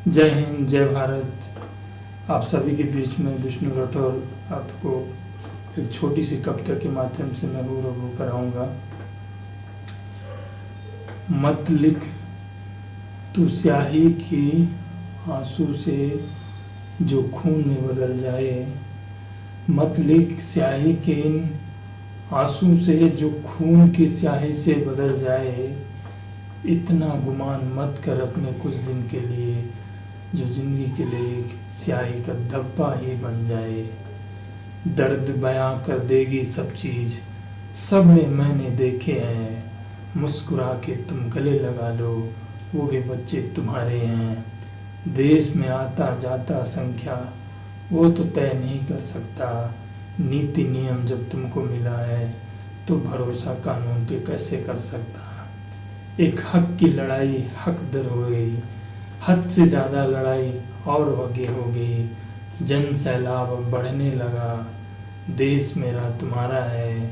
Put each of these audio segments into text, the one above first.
जय हिंद, जय भारत। आप सभी के बीच में विष्णु राठौर आपको एक छोटी सी कविता के माध्यम से मैं रूबरू कराऊंगा। मत लिख तू स्याही की आंसू से जो खून में बदल जाए। मत लिख स्याही के इन आंसू से जो खून की स्याही से बदल जाए। इतना गुमान मत कर अपने कुछ दिन के लिए, जो जिंदगी के लिए एक स्याही का धब्बा ही बन जाए। दर्द बयां कर देगी सब चीज, सब में मैंने देखे हैं। मुस्कुरा के तुम गले लगा लो, वो भी बच्चे तुम्हारे हैं। देश में आता जाता संख्या वो तो तय नहीं कर सकता। नीति नियम जब तुमको मिला है तो भरोसा कानून पे कैसे कर सकता। एक हक की लड़ाई हक दर हो गई, हद से ज़्यादा लड़ाई और आगे हो गई। जन सैलाब अब बढ़ने लगा, देश मेरा तुम्हारा है।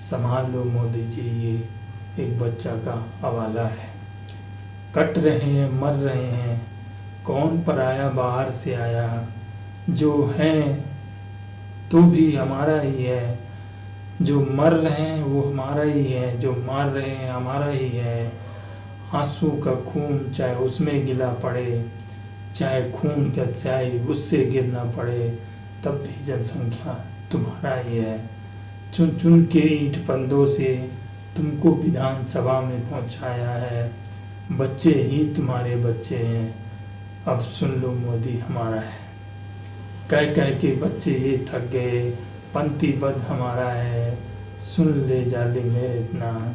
संभाल लो मोदी जी, ये एक बच्चा का हवाला है। कट रहे हैं मर रहे हैं, कौन पराया बाहर से आया। जो हैं तो भी हमारा ही है, जो मर रहे हैं वो हमारा ही है, जो मार रहे हैं हमारा ही है। आंसू का खून चाहे उसमें गिला पड़े, चाहे खून का स्याही उससे गिरना पड़े, तब भी जनसंख्या तुम्हारा ही है। चुन चुन के ईंट पंदों से तुमको विधानसभा में पहुंचाया है। बच्चे ही तुम्हारे बच्चे हैं, अब सुन लो मोदी हमारा है। कह कह के बच्चे ये थक गए, पंक्तिबद्ध हमारा है। सुन ले जालिम है इतना,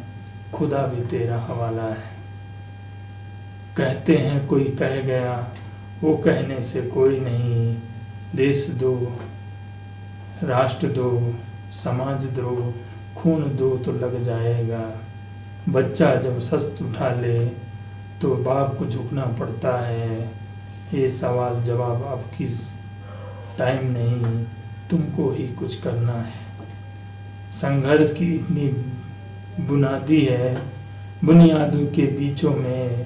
खुदा भी तेरा हवाला है। कहते हैं कोई कह गया, वो कहने से कोई नहीं। देश दो, राष्ट्र दो, समाज दो, खून दो तो लग जाएगा। बच्चा जब शस्त्र उठा ले तो बाप को झुकना पड़ता है। ये सवाल जवाब अब किस टाइम नहीं, तुमको ही कुछ करना है। संघर्ष की इतनी बुनियादी है, बुनियादों के बीचों में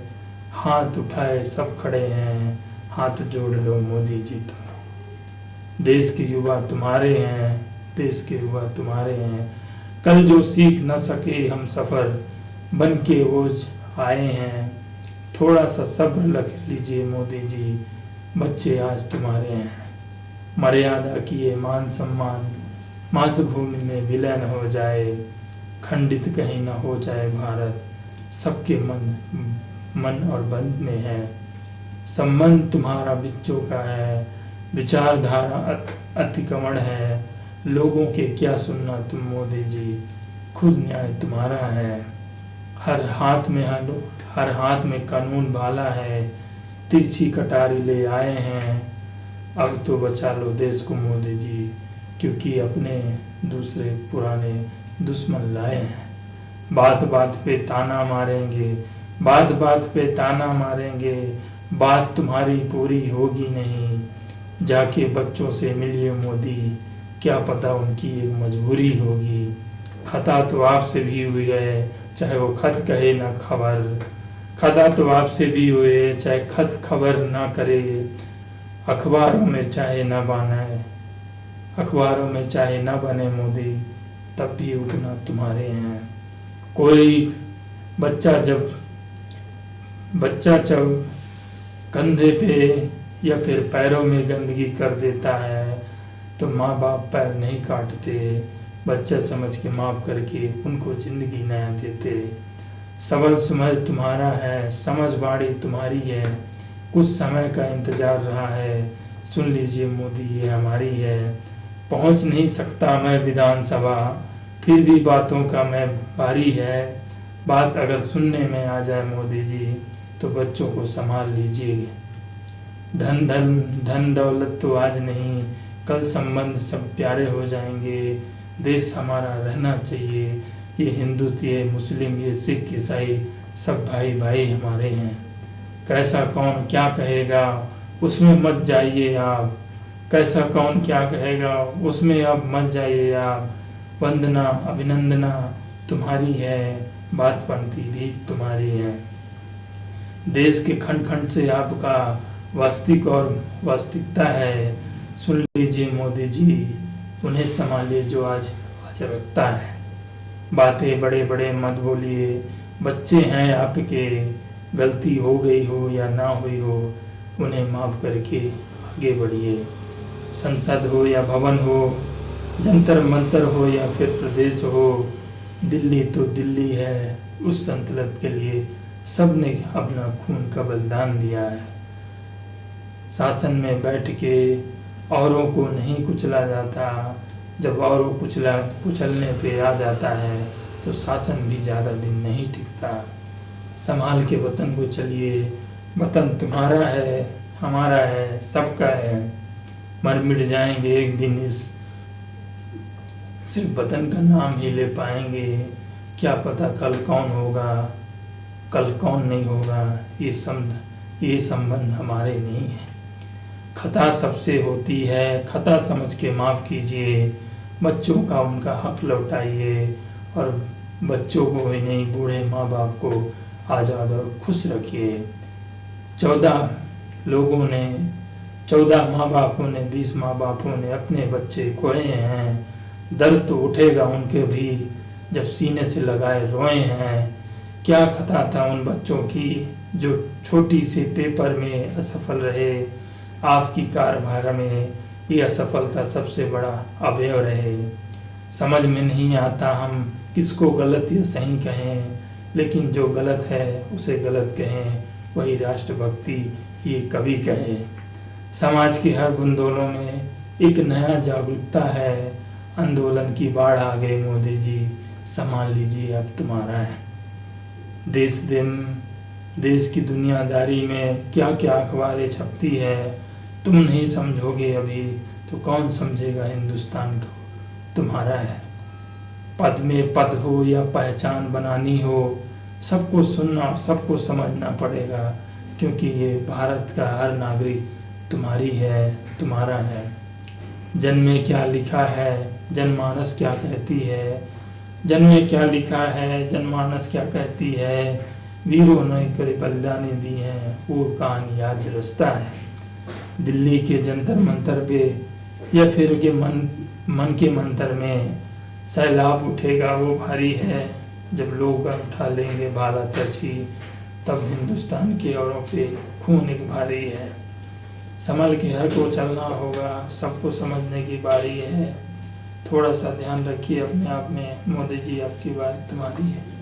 हाथ उठाए सब खड़े हैं। हाथ जोड़ लो मोदी जी तुम, देश के युवा तुम्हारे हैं, देश के युवा तुम्हारे हैं। कल जो सीख न सके हम सफ़र, बन के वो आए हैं। थोड़ा सा सब्र रख लीजिए मोदी जी, बच्चे आज तुम्हारे हैं। मर्यादा किए मान सम्मान, मातृभूमि में विलय न हो जाए। खंडित कहीं न हो जाए भारत, सबके मन और बंद में है। संबंध तुम्हारा बच्चों का है, विचारधारा अतिक्रमण है। लोगों के क्या सुनना तुम मोदी जी, खुद न्याय तुम्हारा है। हर हाथ में कानून भाला है, तिरछी कटारी ले आए हैं। अब तो बचा लो देश को मोदी जी, क्योंकि अपने दूसरे पुराने दुश्मन लाए हैं। बात बात पे ताना मारेंगे, बात बात पे ताना मारेंगे। बात तुम्हारी पूरी होगी नहीं, जाके बच्चों से मिलिए मोदी, क्या पता उनकी एक मजबूरी होगी। खता तो आपसे भी हुई है, चाहे वो खत कहे ना खबर। खता तो आपसे भी हुए, चाहे खत खबर ना करे। अखबारों में चाहे ना बने, अखबारों में चाहे ना बने मोदी, तब भी उठना तुम्हारे हैं। कोई बच्चा जब कंधे पे या फिर पैरों में गंदगी कर देता है तो माँ बाप पैर नहीं काटते, बच्चा समझ के माफ़ करके उनको ज़िंदगी नया देते। सबल समझ तुम्हारा है, समझ बाड़ी तुम्हारी है। कुछ समय का इंतज़ार रहा है, सुन लीजिए मोदी ये हमारी है। पहुंच नहीं सकता मैं विधानसभा, फिर भी बातों का मैं भारी है। बात अगर सुनने में आ जाए मोदी जी, तो बच्चों को संभाल लीजिए। धन दौलत तो आज नहीं, कल संबंध सब प्यारे हो जाएंगे। देश हमारा रहना चाहिए, ये हिंदू ये मुस्लिम ये सिख ईसाई सब भाई भाई हमारे हैं। कैसा कौन क्या कहेगा उसमें मत जाइए आप, कैसा कौन क्या कहेगा उसमें अब मत जाइए आप। वंदना अभिनंदना तुम्हारी है, बात पंक्ति भी तुम्हारी है। देश के खंड खंड से आपका वास्तविक और वास्तविकता है। सुन लीजिए मोदी जी, उन्हें संभालिए जो आज आज रखता है। बातें बड़े बड़े मत बोलिए, बच्चे हैं आपके, गलती हो गई हो या ना हुई हो उन्हें माफ़ करके आगे बढ़िए। संसद हो या भवन हो, जंतर मंतर हो या फिर प्रदेश हो, दिल्ली तो दिल्ली है। उस संतुलन के लिए सब ने अपना खून का बलिदान दिया है। शासन में बैठ के औरों को नहीं कुचला जाता। जब औरों कुचलने पे आ जाता है तो शासन भी ज़्यादा दिन नहीं टिकता। संभाल के वतन को चलिए, वतन तुम्हारा है, हमारा है, सबका है। मर मिट जाएंगे एक दिन, इस सिर्फ वतन का नाम ही ले पाएंगे। क्या पता कल कौन होगा, कल कौन नहीं होगा। ये संबंध हमारे नहीं है। खता सबसे होती है, खता समझ के माफ़ कीजिए। बच्चों का उनका हक लौटाइए और बच्चों को ही नहीं, बूढ़े माँ बाप को आज़ाद और खुश रखिए। 14 माँ बापों ने, 20 माँ बापों ने अपने बच्चे खोए हैं। दर्द तो उठेगा उनके भी जब सीने से लगाए रोए हैं। क्या खता था उन बच्चों की जो छोटी से पेपर में असफल रहे। आपकी कारभार में ये असफलता सबसे बड़ा अवयव रहे। समझ में नहीं आता हम किसको गलत या सही कहें, लेकिन जो गलत है उसे गलत कहें, वही राष्ट्रभक्ति ये कभी कहे। समाज के हर बुंदोलों में एक नया जागरूकता है। आंदोलन की बाढ़ आ गई मोदी जी, संभाल लीजिए अब तुम्हारा है। देश की दुनियादारी में क्या क्या अखबारें छपती है, तुम नहीं समझोगे अभी तो कौन समझेगा हिंदुस्तान को तुम्हारा है। पद में पद हो या पहचान बनानी हो, सबको सुनना, सबको समझना पड़ेगा, क्योंकि ये भारत का हर नागरिक तुम्हारी है, तुम्हारा है। जन में क्या लिखा है, जनमानस क्या कहती है। जन में क्या लिखा है, जनमानस क्या कहती है। वीरों ने कई बलिदाने दी हैं, वो कहानी आज रचता है। दिल्ली के जंतर मंतर पे या फिर के मन के मंतर में सैलाब उठेगा वो भारी है। जब लोग उठा लेंगे भाला तरछी, तब हिंदुस्तान के औरों पे खून एक भारी है। संभल के हर को चलना होगा, सबको समझने की बारी है। थोड़ा सा ध्यान रखिए अपने आप में, मोदी जी आपकी बात तुम्हारी है।